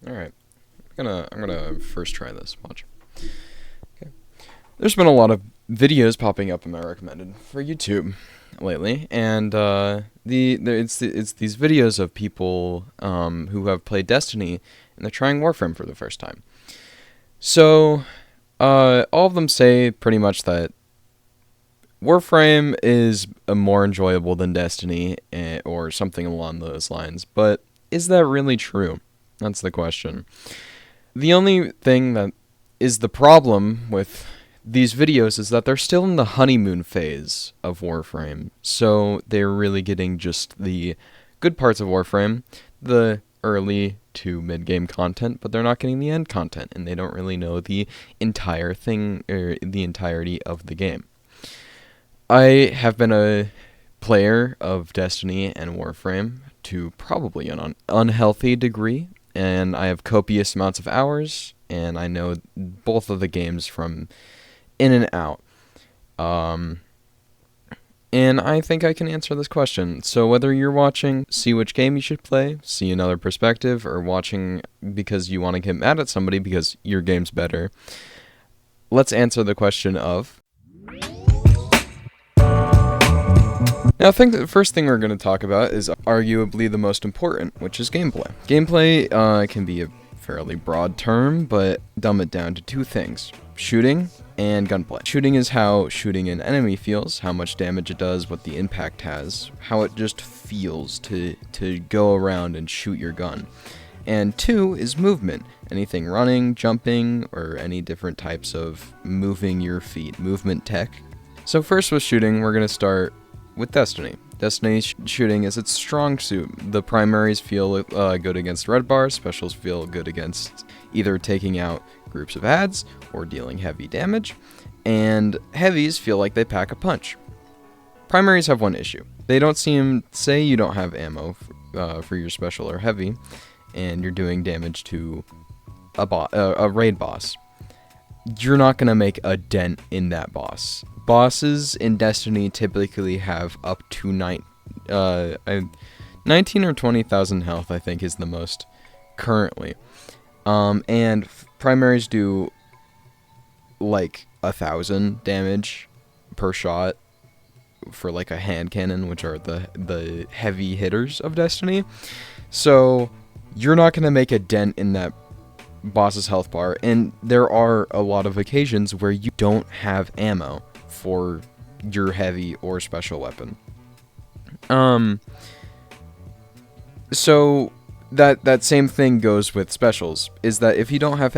Alright. I'm gonna first try this. Watch. Okay. There's been a lot of videos popping up in my recommended for YouTube lately, and it's these videos of people who have played Destiny and they're trying Warframe for the first time. So all of them say pretty much that Warframe is more enjoyable than Destiny, or something along those lines. But is that really true? That's the question. The only thing that is the problem with these videos is that they're still in the honeymoon phase of Warframe. So they're really getting just the good parts of Warframe, the early to mid-game content, but they're not getting the end content, and they don't really know the entire thing, or the entirety of the game. I have been a player of Destiny and Warframe to probably an unhealthy degree, and I have copious amounts of hours, and I know both of the games from in and out. Um, and I think I can answer this question. So whether you're watching, see which game you should play, see another perspective, or watching because you want to get mad at somebody because your game's better, let's answer the question of... Now, I think the first thing we're going to talk about is arguably the most important, which is gameplay. Gameplay can be a fairly broad term, but dumb it down to two things: shooting and gunplay. Shooting is how shooting an enemy feels, how much damage it does, what the impact has, how it just feels to go around and shoot your gun. And two is movement, anything running, jumping, or any different types of moving your feet, movement tech. So first with shooting, we're going to start with Destiny. Destiny's shooting is its strong suit. The primaries feel good against red bars, specials feel good against either taking out groups of ads or dealing heavy damage, and heavies feel like they pack a punch. Primaries have one issue. They don't say you don't have ammo for your special or heavy, and you're doing damage to a raid boss. You're not going to make a dent in that boss. Bosses in Destiny typically have up to 19 or 20,000 health, I think, is the most currently. And primaries do like 1,000 damage per shot for like a hand cannon, which are the heavy hitters of Destiny. So you're not going to make a dent in that boss's health bar, and there are a lot of occasions where you don't have ammo for your heavy or special weapon. So that same thing goes with specials, is that if you don't have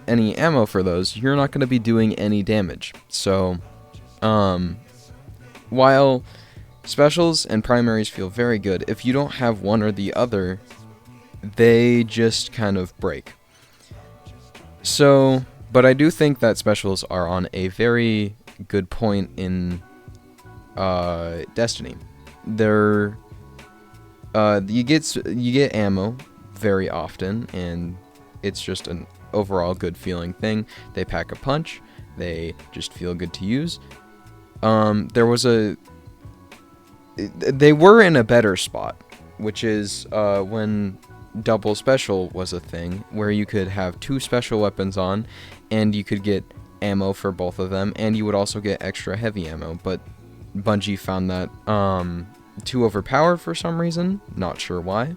any ammo for those, you're not going to be doing any damage. So while specials and primaries feel very good, if you don't have one or the other, they just kind of break. So, but I do think that specials are on a very good point in Destiny. They're you get ammo very often, and it's just an overall good feeling thing. They pack a punch. They just feel good to use. They were in a better spot, which is when double special was a thing, where you could have two special weapons on, and you could get ammo for both of them, and you would also get extra heavy ammo. But Bungie found that too overpowered for some reason, not sure why,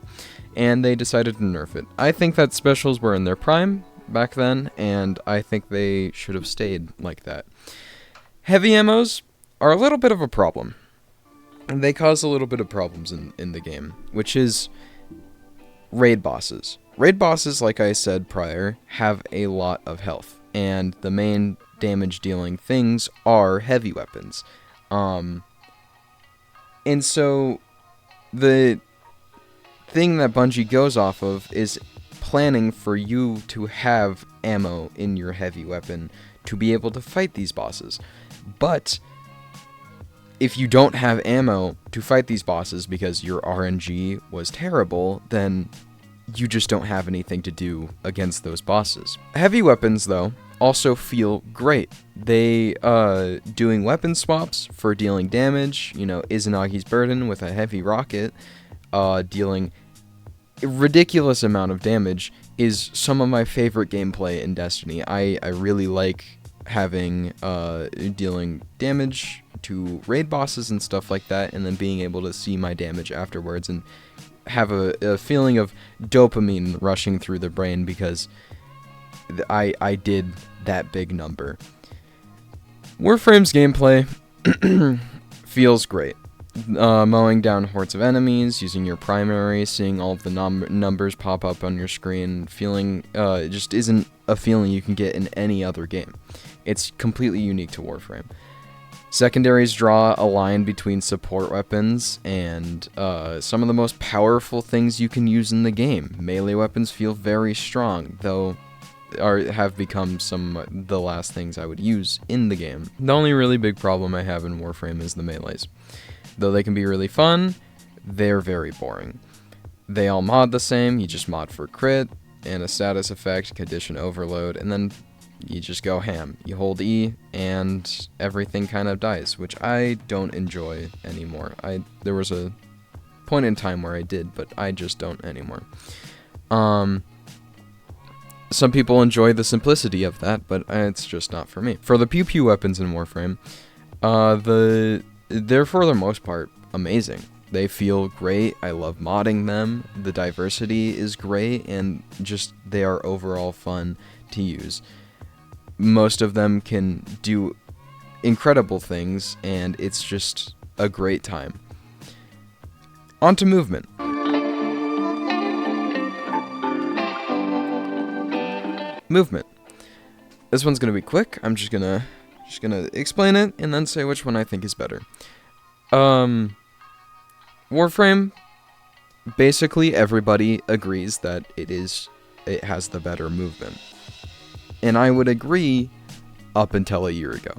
and they decided to nerf it. I think that specials were in their prime back then, and I think they should have stayed like that. Heavy ammos are a little bit of a problem, and they cause a little bit of problems in the game, which is raid bosses. Raid bosses, like I said prior, have a lot of health, and the main damage dealing things are heavy weapons. And so the thing that Bungie goes off of is planning for you to have ammo in your heavy weapon to be able to fight these bosses. But if you don't have ammo to fight these bosses because your RNG was terrible, then you just don't have anything to do against those bosses. Heavy weapons, though, also feel great. They, doing weapon swaps for dealing damage, Izanagi's Burden with a heavy rocket, dealing ridiculous amount of damage is some of my favorite gameplay in Destiny. I really like having dealing damage to raid bosses and stuff like that, and then being able to see my damage afterwards and have a feeling of dopamine rushing through the brain because I did that big number. Warframe's gameplay feels great. Mowing down hordes of enemies, using your primary, seeing all of the numbers pop up on your screen, feeling it just isn't a feeling you can get in any other game. It's completely unique to Warframe. Secondaries draw a line between support weapons and some of the most powerful things you can use in the game. Melee weapons feel very strong, though have become the last things I would use in the game. The only really big problem I have in Warframe is the melees. Though they can be really fun, they're very boring. They all mod the same, you just mod for crit, and a status effect, condition overload, and then you just go ham. You hold E, and everything kind of dies, which I don't enjoy anymore. There was a point in time where I did, but I just don't anymore. Some people enjoy the simplicity of that, but it's just not for me. For the pew-pew weapons in Warframe, they're for the most part amazing. They feel great. I love modding them. The diversity is great, and just they are overall fun to use. Most of them can do incredible things, and it's just a great time. On to movement. Movement. This one's gonna be quick. I'm just gonna explain it and then say which one I think is better. Warframe, basically everybody agrees that it has the better movement. And I would agree up until a year ago.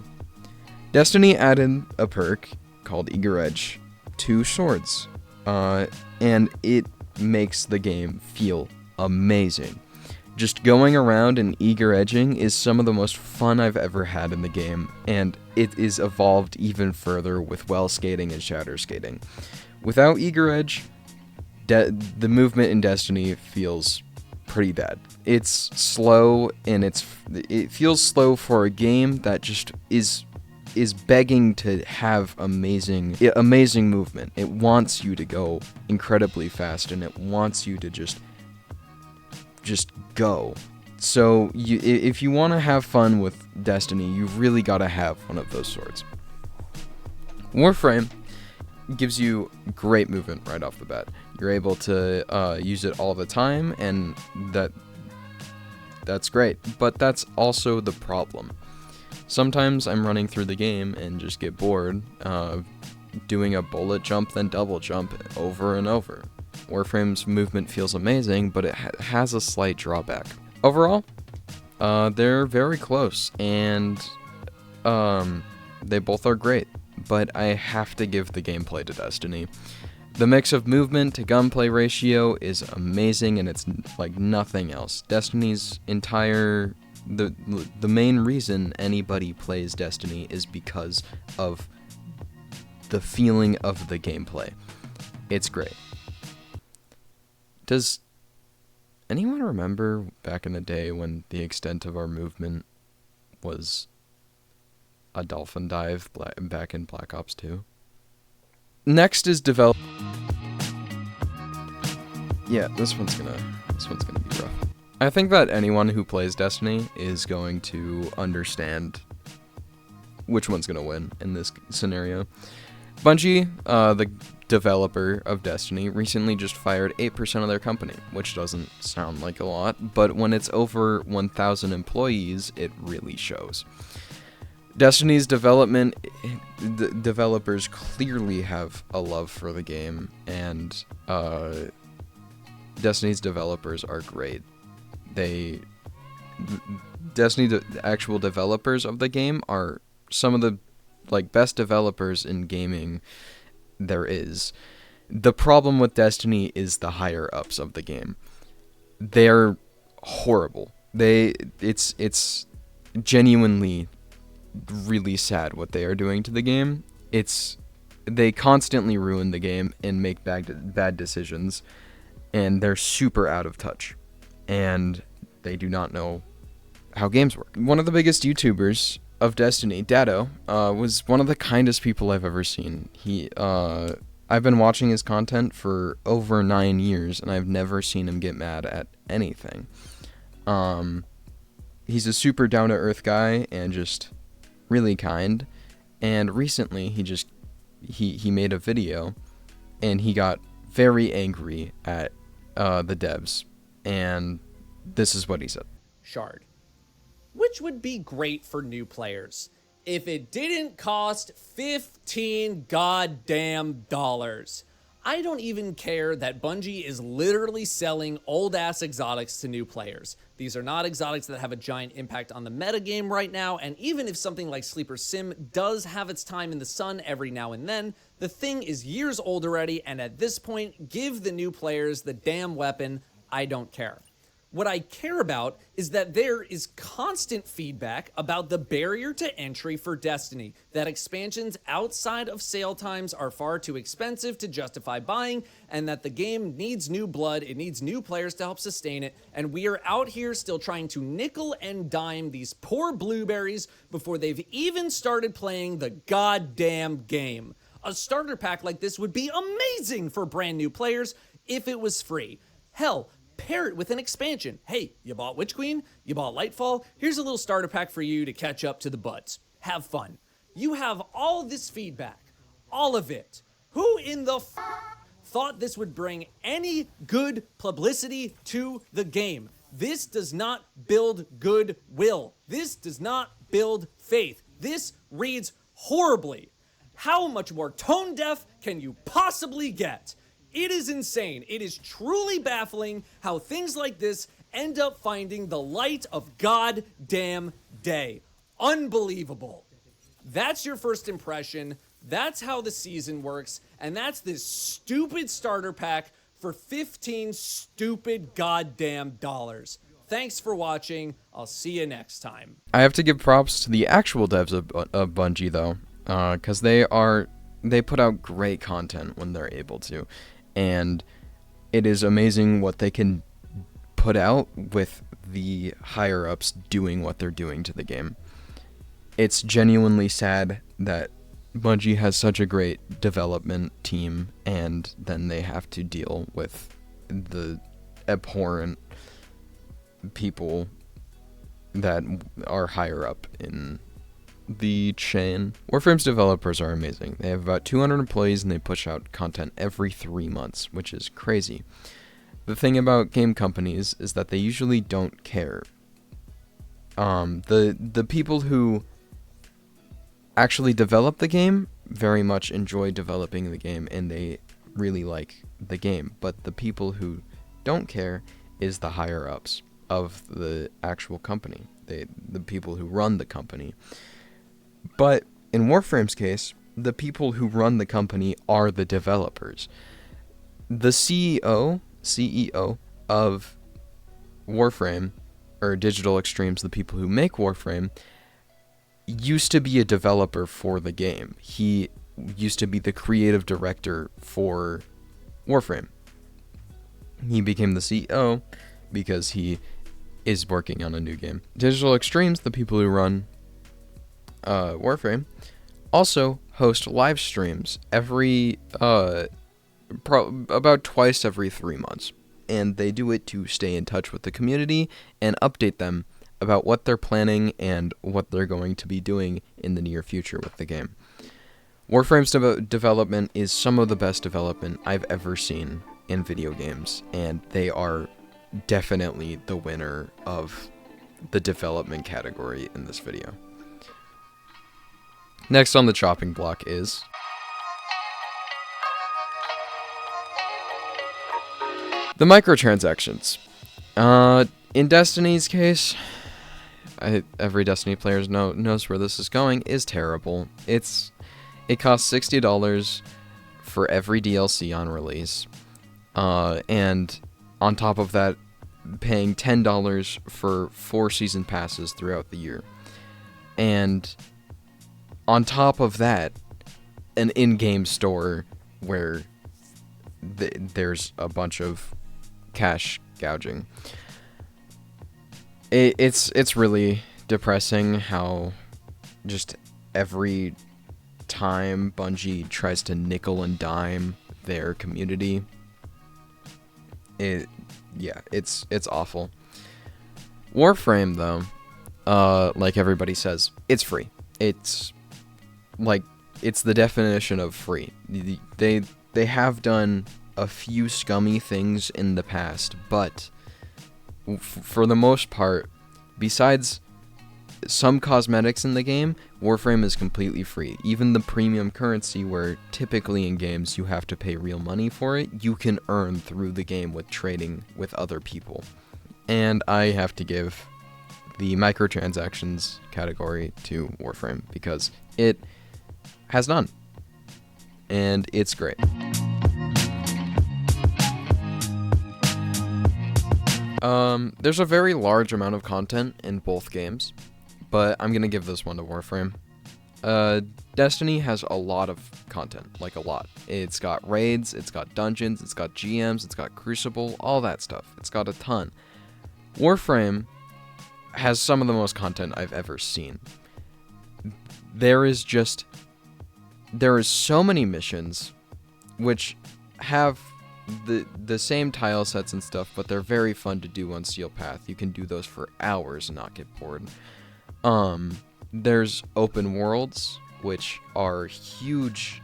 Destiny added a perk called Eager Edge to swords, and it makes the game feel amazing. Just going around and eager edging is some of the most fun I've ever had in the game, and it is evolved even further with well skating and shatter skating. Without eager edge, the movement in Destiny feels pretty bad. It's slow, and it feels slow for a game that just is begging to have amazing movement. It wants you to go incredibly fast, and it wants you to just go. So if you want to have fun with Destiny, you've really got to have one of those swords. Warframe gives you great movement right off the bat. You're able to use it all the time, and that's great. But that's also the problem. Sometimes I'm running through the game and just get bored doing a bullet jump then double jump over and over. Warframe's movement feels amazing, but it has a slight drawback. Overall, they're very close, and they both are great, but I have to give the gameplay to Destiny. The mix of movement to gunplay ratio is amazing, and it's like nothing else. Destiny's entire... The main reason anybody plays Destiny is because of the feeling of the gameplay. It's great. Does anyone remember back in the day when the extent of our movement was a dolphin dive back in Black Ops 2? Next is develop. Yeah, this one's gonna be rough. I think that anyone who plays Destiny is going to understand which one's gonna win in this scenario. Bungie, the developer of Destiny, recently just fired 8% of their company, which doesn't sound like a lot, but when it's over 1,000 employees, it really shows. Destiny's development, the developers clearly have a love for the game, and Destiny's developers are great. The actual developers of the game are some of the best developers in gaming there is. The problem with Destiny is the higher ups of the game. They're horrible. It's genuinely really sad what they are doing to the game. They constantly ruin the game and make bad decisions. and they're super out of touch, and they do not know how games work. One of the biggest YouTubers of Destiny, Dado, was one of the kindest people I've ever seen. I've been watching his content for over 9 years, and I've never seen him get mad at anything. He's a super down-to-earth guy and just really kind. And recently, he made a video, and he got very angry at the devs. And this is what he said. Shard, which would be great for new players if it didn't cost $15 goddamn dollars. I don't even care that Bungie is literally selling old-ass exotics to new players. These are not exotics that have a giant impact on the metagame right now, and even if something like Sleeper Sim does have its time in the sun every now and then, the thing is years old already, and at this point, give the new players the damn weapon. I don't care. What I care about is that there is constant feedback about the barrier to entry for Destiny, that expansions outside of sale times are far too expensive to justify buying, and that the game needs new blood, it needs new players to help sustain it, and we are out here still trying to nickel and dime these poor blueberries before they've even started playing the goddamn game. A starter pack like this would be amazing for brand new players if it was free. Hell, pair it with an expansion. Hey, you bought Witch Queen? You bought Lightfall? Here's a little starter pack for you to catch up to the buds. Have fun. You have all this feedback. All of it. Who in the thought this would bring any good publicity to the game? This does not build goodwill. This does not build faith. This reads horribly. How much more tone deaf can you possibly get? It is insane. It is truly baffling how things like this end up finding the light of goddamn day. Unbelievable. That's your first impression. That's how the season works. And that's this stupid starter pack for 15 stupid goddamn dollars. Thanks for watching. I'll see you next time. I have to give props to the actual devs of Bungie, though, because they put out great content when they're able to. And it is amazing what they can put out with the higher-ups doing what they're doing to the game. It's genuinely sad that Bungie has such a great development team, and then they have to deal with the abhorrent people that are higher up in the chain. Warframe's developers are amazing. They have about 200 employees and they push out content every 3 months, which is crazy. The thing about game companies is that they usually don't care. The people who actually develop the game very much enjoy developing the game and they really like the game, but the people who don't care is the higher ups of the actual company, the people who run the company. But in Warframe's case, the people who run the company are the developers. The CEO of Warframe, or Digital Extremes, the people who make Warframe, used to be a developer for the game. He used to be the creative director for Warframe. He became the CEO because he is working on a new game. Digital Extremes, the people who run Warframe, also host live streams about twice every 3 months, and they do it to stay in touch with the community and update them about what they're planning and what they're going to be doing in the near future with the game. Warframe's development is some of the best development I've ever seen in video games, and they are definitely the winner of the development category in this video. Next on the chopping block is the microtransactions. In Destiny's case, every Destiny player knows where this is going, is terrible. It costs $60 for every DLC on release, and on top of that, paying $10 for 4 season passes throughout the year. And on top of that, an in-game store where there's a bunch of cash gouging. It's really depressing how just every time Bungie tries to nickel and dime their community, it's awful. Warframe, though, like everybody says, it's free. It's the definition of free. They have done a few scummy things in the past, but for the most part, besides some cosmetics in the game, Warframe is completely free. Even the premium currency, where typically in games you have to pay real money for it, you can earn through the game with trading with other people. And I have to give the microtransactions category to Warframe because it has none. And it's great. There's a very large amount of content in both games, but I'm gonna give this one to Warframe. Destiny has a lot of content, like a lot. It's got raids, it's got dungeons, it's got GMs, it's got Crucible, all that stuff. It's got a ton. Warframe has some of the most content I've ever seen. There is so many missions which have the same tile sets and stuff, but they're very fun to do on Steel Path. You can do those for hours and not get bored. There's open worlds, which are huge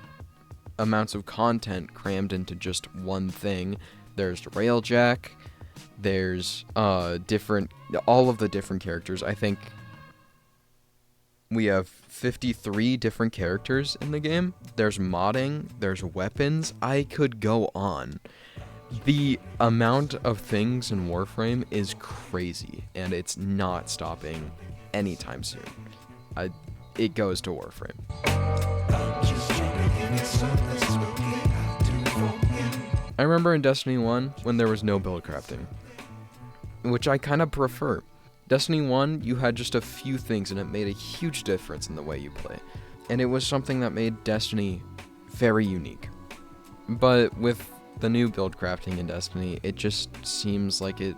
amounts of content crammed into just one thing. There's Railjack. There's all of the different characters. I think we have 53 different characters in the game. There's modding, there's weapons. I could go on. The amount of things in Warframe is crazy, and it's not stopping anytime soon. It goes to Warframe. I remember in Destiny 1 when there was no build crafting, which I kind of prefer. Destiny 1, you had just a few things, and it made a huge difference in the way you play. And it was something that made Destiny very unique. But with the new build crafting in Destiny, it just seems like it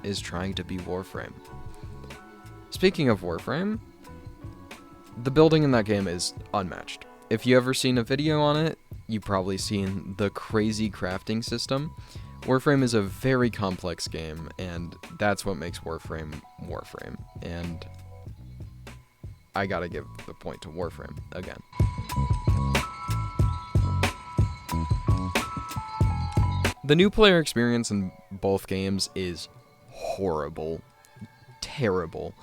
is trying to be Warframe. Speaking of Warframe, the building in that game is unmatched. If you ever seen a video on it, you've probably seen the crazy crafting system. Warframe is a very complex game, and that's what makes Warframe Warframe. And I gotta give the point to Warframe again. The new player experience in both games is horrible. Terrible.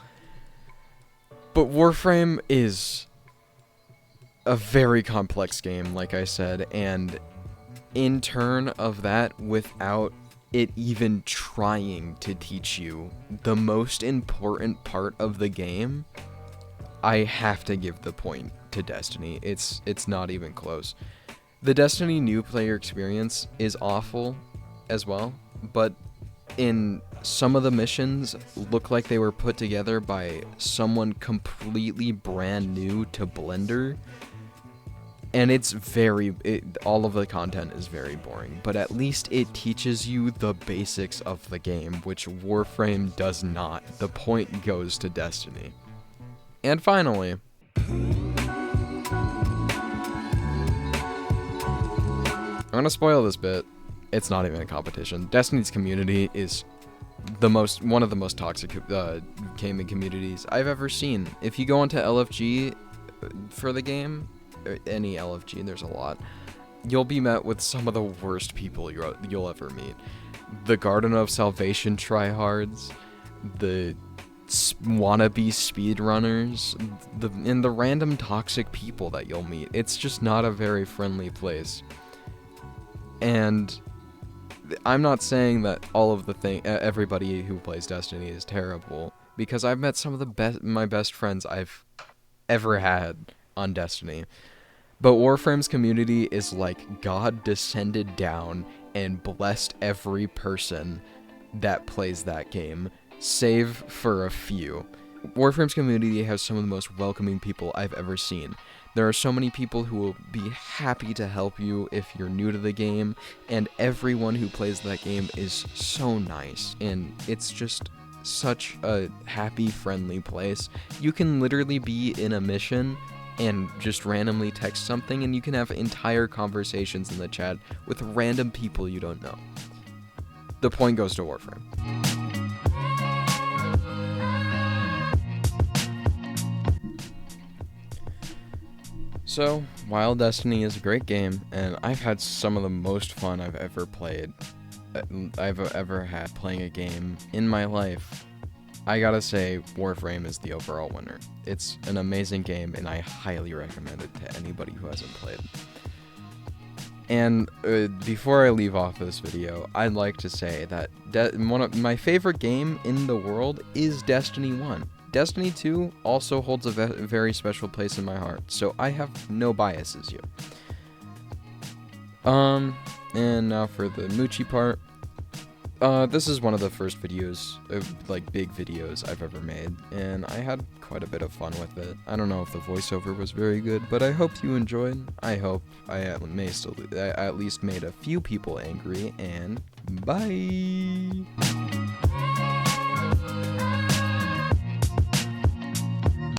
But Warframe is a very complex game, like I said, and in turn of that, without it even trying to teach you the most important part of the game, I have to give the point to Destiny. It's not even close. The Destiny new player experience is awful as well, but in some of the missions look like they were put together by someone completely brand new to Blender. And all of the content is very boring, but at least it teaches you the basics of the game, which Warframe does not. The point goes to Destiny. And finally, I'm gonna spoil this bit. It's not even a competition. Destiny's community is one of the most toxic gaming communities I've ever seen. If you go onto LFG for the game, any LFG, there's a lot, you'll be met with some of the worst people you'll ever meet. The Garden of Salvation tryhards, the wannabe speedrunners, and the random toxic people that you'll meet. It's just not a very friendly place. And I'm not saying that all of everybody who plays Destiny is terrible, because I've met some of my best friends I've ever had on Destiny. But Warframe's community is like God descended down and blessed every person that plays that game, save for a few. Warframe's community has some of the most welcoming people I've ever seen. There are so many people who will be happy to help you if you're new to the game, and everyone who plays that game is so nice, and it's just such a happy, friendly place. You can literally be in a mission and just randomly text something, and you can have entire conversations in the chat with random people you don't know. The point goes to Warframe. So, while Destiny is a great game, and I've had some of the most fun I've ever had playing a game in my life, I gotta say, Warframe is the overall winner. It's an amazing game, and I highly recommend it to anybody who hasn't played. And before I leave off this video, I'd like to say that one of my favorite game in the world is Destiny 1. Destiny 2 also holds a very special place in my heart, so I have no biases here. And now for the Moochie part. This is one of the first videos, like big videos I've ever made, and I had quite a bit of fun with it. I don't know if the voiceover was very good, but I hope you enjoyed. I hope I at least made a few people angry, and bye!